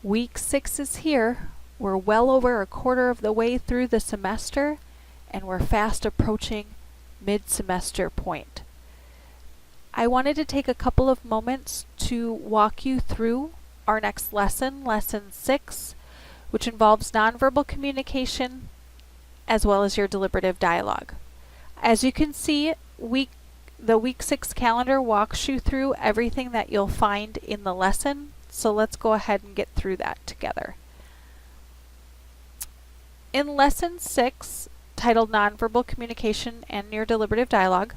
Week 6 is here. We're well over a quarter of the way through the semester, and we're fast approaching mid-semester point. I wanted to take a couple of moments to walk you through our next lesson, Lesson 6, which involves nonverbal communication as well as your deliberative dialogue. As you can see, the Week 6 calendar walks you through everything that you'll find in the lesson, so let's go ahead and get through that together. In Lesson 6, titled Nonverbal Communication and Your Deliberative Dialogue,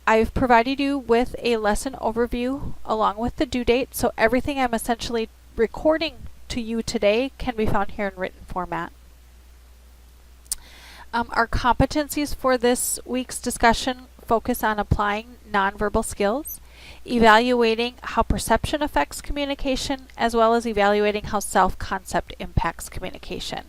I've provided you with a lesson overview along with the due date, so everything I'm essentially recording to you today can be found here in written format. Our competencies for this week's discussion focus on applying nonverbal skills, evaluating how perception affects communication, as well as evaluating how self-concept impacts communication.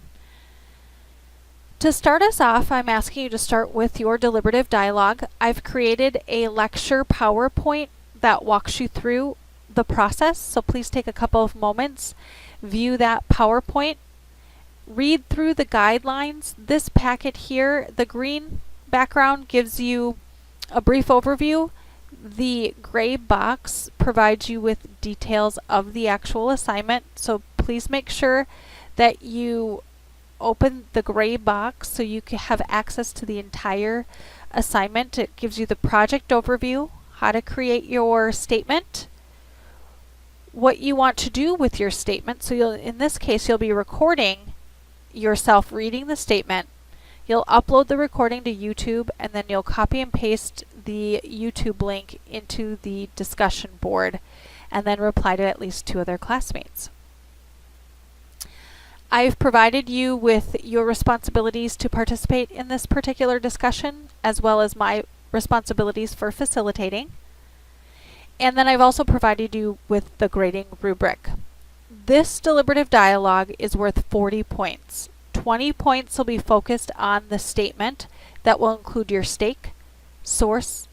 To start us off, I'm asking you to start with your deliberative dialogue. I've created a lecture PowerPoint that walks you through the process, so please take a couple of moments, view that PowerPoint, read through the guidelines. This packet here, the green background, gives you a brief overview. The gray box provides you with details of the actual assignment, so please make sure that you open the gray box so you can have access to the entire assignment. It gives you the project overview, how to create your statement, what you want to do with your statement. So in this case, you'll be recording yourself reading the statement. You'll upload the recording to YouTube, and then you'll copy and paste the YouTube link into the discussion board and then reply to at least 2 other classmates. I've provided you with your responsibilities to participate in this particular discussion, as well as my responsibilities for facilitating. And then I've also provided you with the grading rubric. This deliberative dialogue is worth 40 points. 20 points will be focused on the statement that will include your stake, source,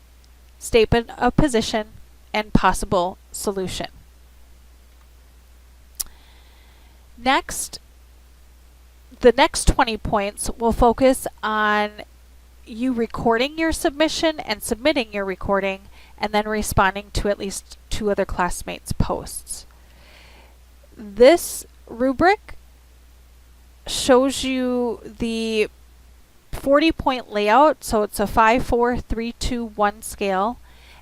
statement of position, and possible solution. Next, the next 20 points will focus on you recording your submission and submitting your recording, and then responding to at least 2 other classmates' posts. This rubric shows you the 40-point layout, so it's a 5, 4, 3, 2, 1 scale,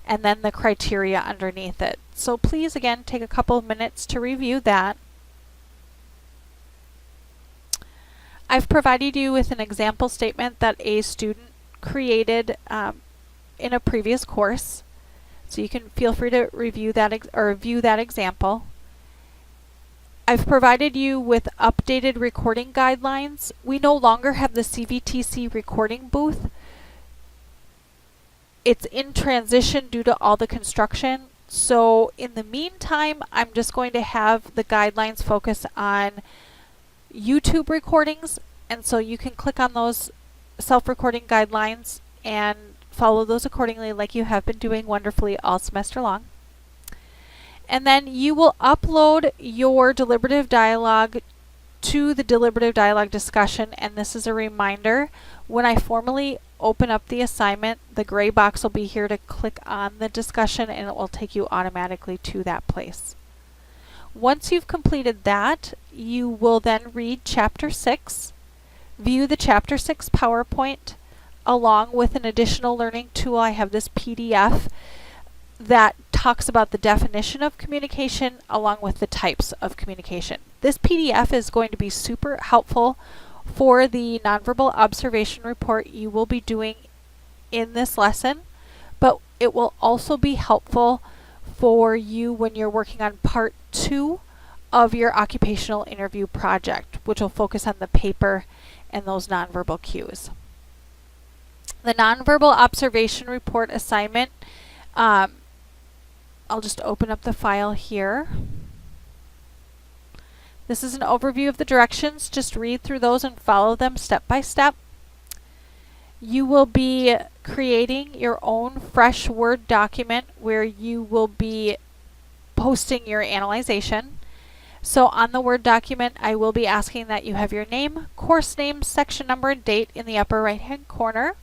and then the criteria underneath it. So please, again, take a couple of minutes to review that. I've provided you with an example statement that a student created in a previous course, so you can feel free to review that or view that example. I've provided you with updated recording guidelines. We no longer have the CVTC recording booth. It's in transition due to all the construction. So in the meantime, I'm just going to have the guidelines focus on YouTube recordings, and so you can click on those self-recording guidelines and follow those accordingly, like you have been doing wonderfully all semester long. And then you will upload your deliberative dialogue to the deliberative dialogue discussion, and this is a reminder, when I formally open up the assignment, the gray box will be here to click on the discussion, and it will take you automatically to that place. Once you've completed that, you will then read Chapter 6, view the Chapter 6 PowerPoint, along with an additional learning tool. I have this PDF that talks about the definition of communication along with the types of communication. This PDF is going to be super helpful for the nonverbal observation report you will be doing in this lesson, but it will also be helpful for you when you're working on part 2 of your occupational interview project, which will focus on the paper and those nonverbal cues. The nonverbal observation report assignment, I'll just open up the file here. This is an overview of the directions. Just read through those and follow them step by step. You will be creating your own fresh Word document where you will be posting your analyzation. So on the Word document, I will be asking that you have your name, course name, section number, and date in the upper right-hand corner.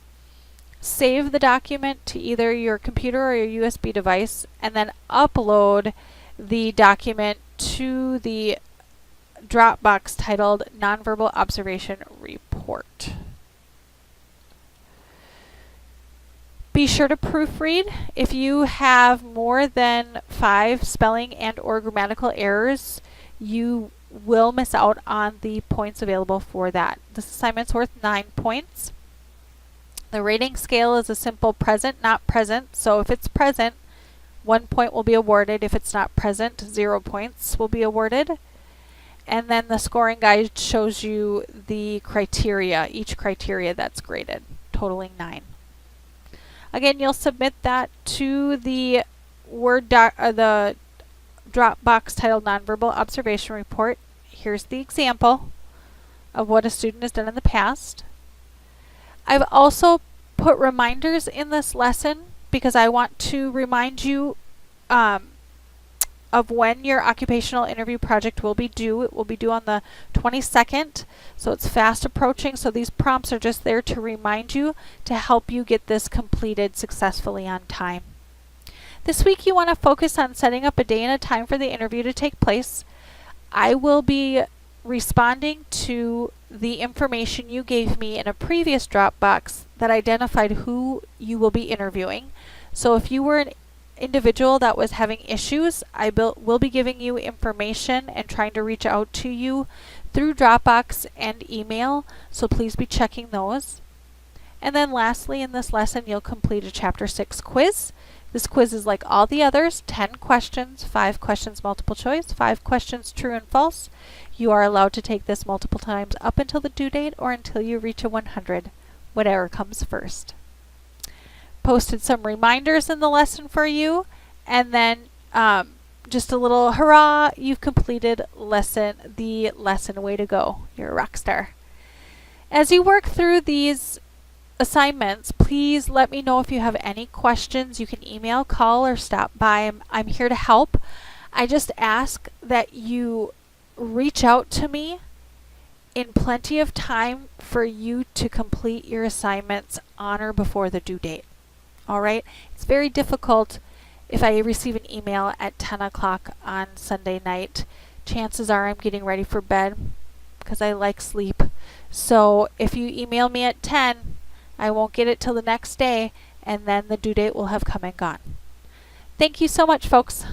Save the document to either your computer or your USB device, and then upload the document to the Dropbox titled Nonverbal Observation Report. Be sure to proofread. If you have more than 5 spelling and or grammatical errors, you will miss out on the points available for that. This assignment's worth 9 points. The rating scale is a simple present, not present. So if it's present, 1 point will be awarded. If it's not present, 0 points will be awarded. And then the scoring guide shows you the criteria, each criteria that's graded, totaling 9. Again, you'll submit that to the the Dropbox titled Nonverbal Observation Report. Here's the example of what a student has done in the past. I've also put reminders in this lesson because I want to remind you of when your occupational interview project will be due. It will be due on the 22nd, so it's fast approaching. So these prompts are just there to remind you, to help you get this completed successfully on time. This week you want to focus on setting up a day and a time for the interview to take place. I will be responding to the information you gave me in a previous Dropbox that identified who you will be interviewing. So if you were an individual that was having issues, I will be giving you information and trying to reach out to you through Dropbox and email, so please be checking those. And then lastly, in this lesson, you'll complete a Chapter 6 quiz. This quiz is like all the others, 10 questions, 5 questions multiple choice, 5 questions true and false. You are allowed to take this multiple times up until the due date or until you reach a 100, whatever comes first. Posted some reminders in the lesson for you, and then just a little hurrah, you've completed the lesson. Way to go, you're a rock star. As you work through these assignments, please let me know if you have any questions. You can email, call, or stop by. I'm here to help. I just ask that you reach out to me in plenty of time for you to complete your assignments on or before the due date. All right? It's very difficult if I receive an email at 10 o'clock on Sunday night. Chances are I'm getting ready for bed because I like sleep. So if you email me at 10, I won't get it till the next day, and then the due date will have come and gone. Thank you so much, folks.